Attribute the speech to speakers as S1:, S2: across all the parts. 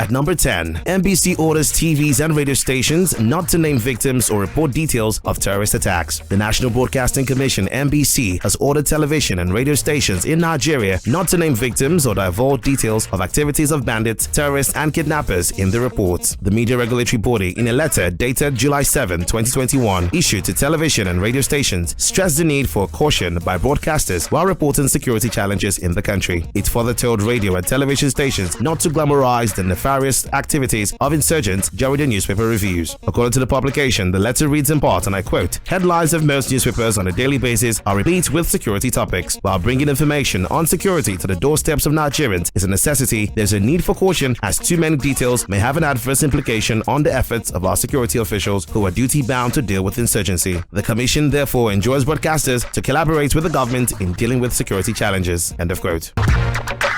S1: At number 10, NBC orders TVs and radio stations not to name victims or report details of terrorist attacks. The National Broadcasting Commission (NBC) has ordered television and radio stations in Nigeria not to name victims or divulge details of activities of bandits, terrorists, and kidnappers in the reports. The media regulatory body, in a letter dated July 7, 2021, issued to television and radio stations, stressed the need for caution by broadcasters while reporting security challenges in the country. It further told radio and television stations not to glamorize the nefarious activities of insurgents during the newspaper reviews. According to the publication, the letter reads in part, and I quote, "Headlines of most newspapers on a daily basis are replete with security topics. While bringing information on security to the doorsteps of Nigerians is a necessity, there's a need for caution as too many details may have an adverse implication on the efforts of our security officials who are duty-bound to deal with insurgency. The Commission therefore enjoins broadcasters to collaborate with the government in dealing with security challenges." End of quote.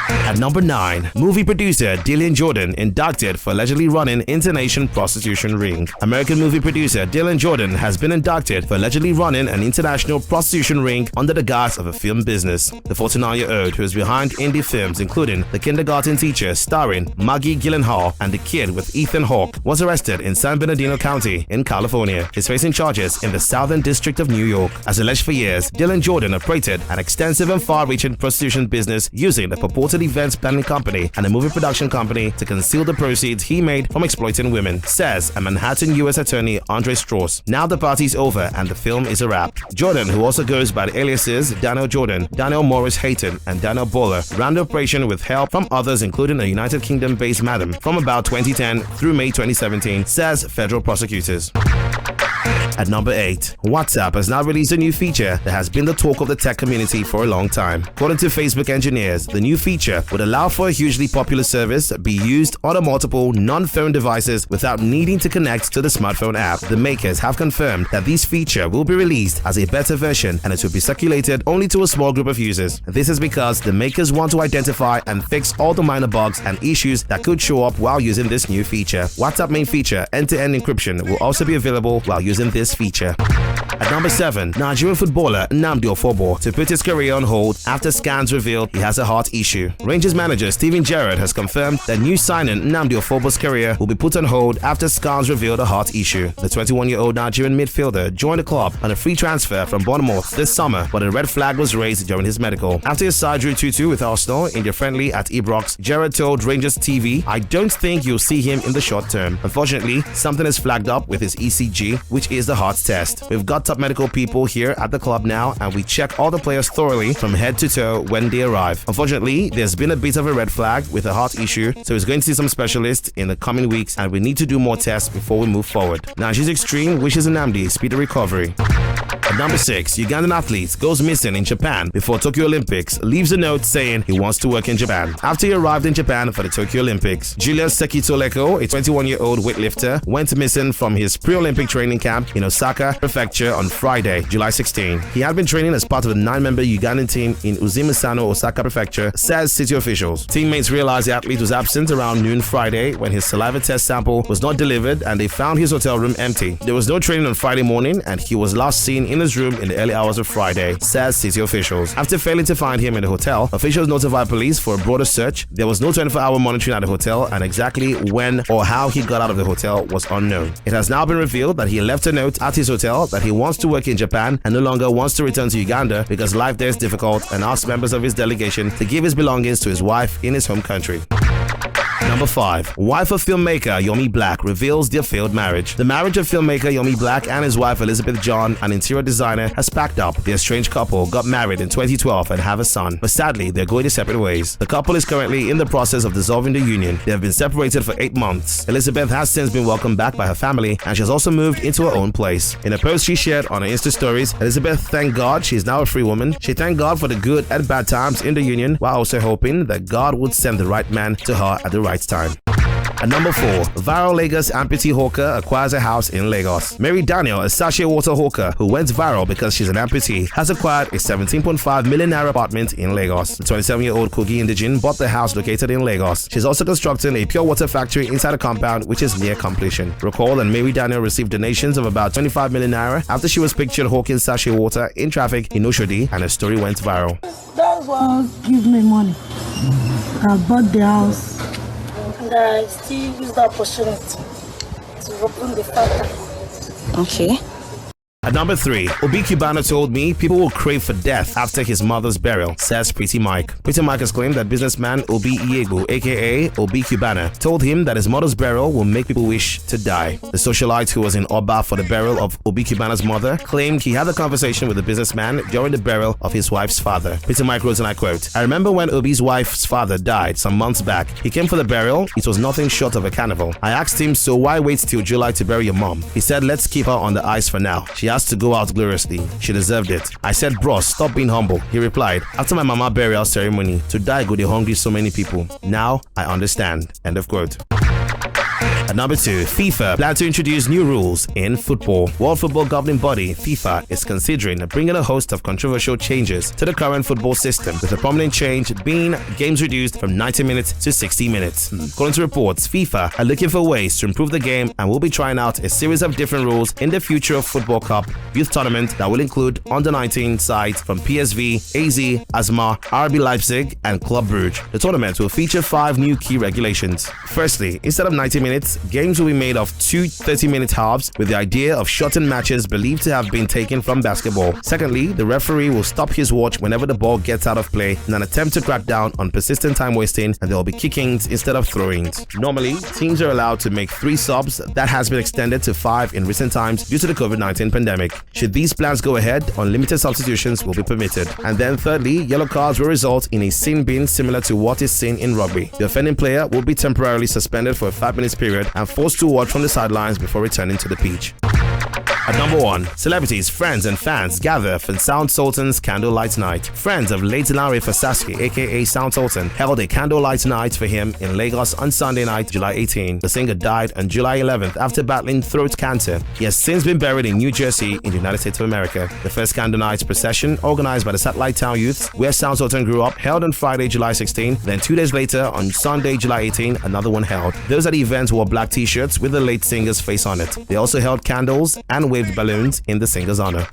S1: At number 9, movie producer Dillion Jordan indicted for allegedly running international prostitution ring. American movie producer Dillion Jordan has been indicted for allegedly running an international prostitution ring under the guise of a film business. The 49-year-old, who is behind indie films including The Kindergarten Teacher starring Maggie Gyllenhaal and The Kid with Ethan Hawke, was arrested in San Bernardino County in California. He's facing charges in the Southern District of New York. As alleged for years, Dillion Jordan operated an extensive and far-reaching prostitution business using a purported events planning company and a movie production company to conceal the proceeds he made from exploiting women, says a Manhattan U.S. attorney Andre Strauss. Now the party's over and the film is a wrap. Jordan, who also goes by the aliases Daniel Jordan, Daniel Morris Hayton, and Daniel Bowler, ran the operation with help from others including a United Kingdom-based madam from about 2010 through May 2017, says federal prosecutors. At number 8, WhatsApp has now released a new feature that has been the talk of the tech community for a long time. According to Facebook engineers, the new feature would allow for a hugely popular service to be used on multiple non-phone devices without needing to connect to the smartphone app. The makers have confirmed that this feature will be released as a beta version and it will be circulated only to a small group of users. This is because the makers want to identify and fix all the minor bugs and issues that could show up while using this new feature. WhatsApp main feature, end-to-end encryption, will also be available while using this feature. At number 7, Nigerian footballer Nnamdi Ofobo to put his career on hold after scans revealed he has a heart issue. Rangers manager Steven Gerrard has confirmed that new signing Nnamdi Ofobo's career will be put on hold after scans revealed a heart issue. The 21-year-old Nigerian midfielder joined the club on a free transfer from Bournemouth this summer, but a red flag was raised during his medical. After his side drew 2-2 with Arsenal in their friendly at Ibrox, Gerrard told Rangers TV, "I don't think you'll see him in the short term. Unfortunately, something is flagged up with his ECG, which is the heart test. We've got top medical people here at the club now and we check all the players thoroughly from head to toe when they arrive. Unfortunately, there's been a bit of a red flag with a heart issue, so he's going to see some specialists in the coming weeks and we need to do more tests before we move forward." Nigezie Extreme wishes Nnamdi speedy recovery. At number 6, Ugandan athlete goes missing in Japan before Tokyo Olympics, leaves a note saying he wants to work in Japan. After he arrived in Japan for the Tokyo Olympics, Julius Sekitoleko, a 21-year-old weightlifter, went missing from his pre-Olympic training camp in Osaka Prefecture on Friday, July 16. He had been training as part of the 9-member Ugandan team in Uzimisano, Osaka Prefecture, says city officials. Teammates realized the athlete was absent around noon Friday when his saliva test sample was not delivered and they found his hotel room empty. There was no training on Friday morning and he was last seen in his room in the early hours of Friday, says city officials. After failing to find him in the hotel, officials notified police for a broader search. There was no 24-hour monitoring at the hotel and exactly when or how he got out of the hotel was unknown. It has now been revealed that he left a note at his hotel that he wants to work in Japan and no longer wants to return to Uganda because life there is difficult, and asked members of his delegation to give his belongings to his wife in his home country. Number 5. Wife of filmmaker Yomi Black reveals their failed marriage. The marriage of filmmaker Yomi Black and his wife Elizabeth John, an interior designer, has packed up. The estranged couple got married in 2012 and have a son, but sadly they're going their separate ways. The couple is currently in the process of dissolving the union. They have been separated for 8 months. Elizabeth has since been welcomed back by her family and she has also moved into her own place. In a post she shared on her Insta stories, Elizabeth thanked God she is now a free woman. She thanked God for the good and bad times in the union while also hoping that God would send the right man to her at the right time. At number 4, viral Lagos amputee hawker acquires a house in Lagos. Mary Daniel, a sachet water hawker who went viral because she's an amputee, has acquired a 17.5 million naira apartment in Lagos. The 27-year-old Kogi indigene bought the house located in Lagos. She's also constructing a pure water factory inside the compound, which is near completion. Recall that Mary Daniel received donations of about 25 million naira after she was pictured hawking sachet water in traffic in Oshodi, and her story went viral.
S2: That's what give me money. I bought the house. and I still use the opportunity to open the factory.
S3: Okay.
S1: At number 3, Obi Cubana told me people will crave for death after his mother's burial, says Pretty Mike. Pretty Mike has claimed that businessman Obi Iyegbu, aka Obi Cubana, told him that his mother's burial will make people wish to die. The socialite who was in Oba for the burial of Obi Cubana's mother claimed he had a conversation with the businessman during the burial of his wife's father. Pretty Mike wrote, and I quote, "I remember when Obi's wife's father died some months back. He came for the burial. It was nothing short of a carnival. I asked him, so why wait till July to bury your mom? He said, let's keep her on the ice for now. She has to go out gloriously. She deserved it. I said, bros, stop being humble. He replied, after my mama burial ceremony, to die go they hungry so many people. Now I understand." End of quote. At number 2, FIFA plan to introduce new rules in football. World Football Governing Body, FIFA, is considering bringing a host of controversial changes to the current football system, with a prominent change being games reduced from 90 minutes to 60 minutes. According to reports, FIFA are looking for ways to improve the game and will be trying out a series of different rules in the Future of Football Cup youth tournament that will include under-19 sides from PSV, AZ, ASMA, RB Leipzig, and Club Brugge. The tournament will feature 5 new key regulations. Firstly, instead of 90 minutes, games will be made of 2 30-minute halves, with the idea of shortened matches believed to have been taken from basketball. Secondly, the referee will stop his watch whenever the ball gets out of play in an attempt to crack down on persistent time wasting, and there will be kickings instead of throw-ins. Normally, teams are allowed to make 3 subs. That has been extended to 5 in recent times due to the COVID-19 pandemic. Should these plans go ahead, unlimited substitutions will be permitted. And then thirdly, yellow cards will result in a sin bin similar to what is seen in rugby. The offending player will be temporarily suspended for a 5-minute period and forced to watch from the sidelines before returning to the pitch. At number 1, celebrities, friends and fans gather for Sound Sultans Candlelight Night. Friends of late Lanre Fasaski, aka Sound Sultan, held a candlelight night for him in Lagos on Sunday night, July 18. The singer died on July 11th after battling throat cancer. He has since been buried in New Jersey in the United States of America. The first candle night procession, organized by the Satellite Town Youths, where Sound Sultan grew up, held on Friday, July 16. Then 2 days later, on Sunday, July 18, another one held. Those at the event wore black t-shirts with the late singer's face on it. They also held candles and waved balloons in the singer's honor.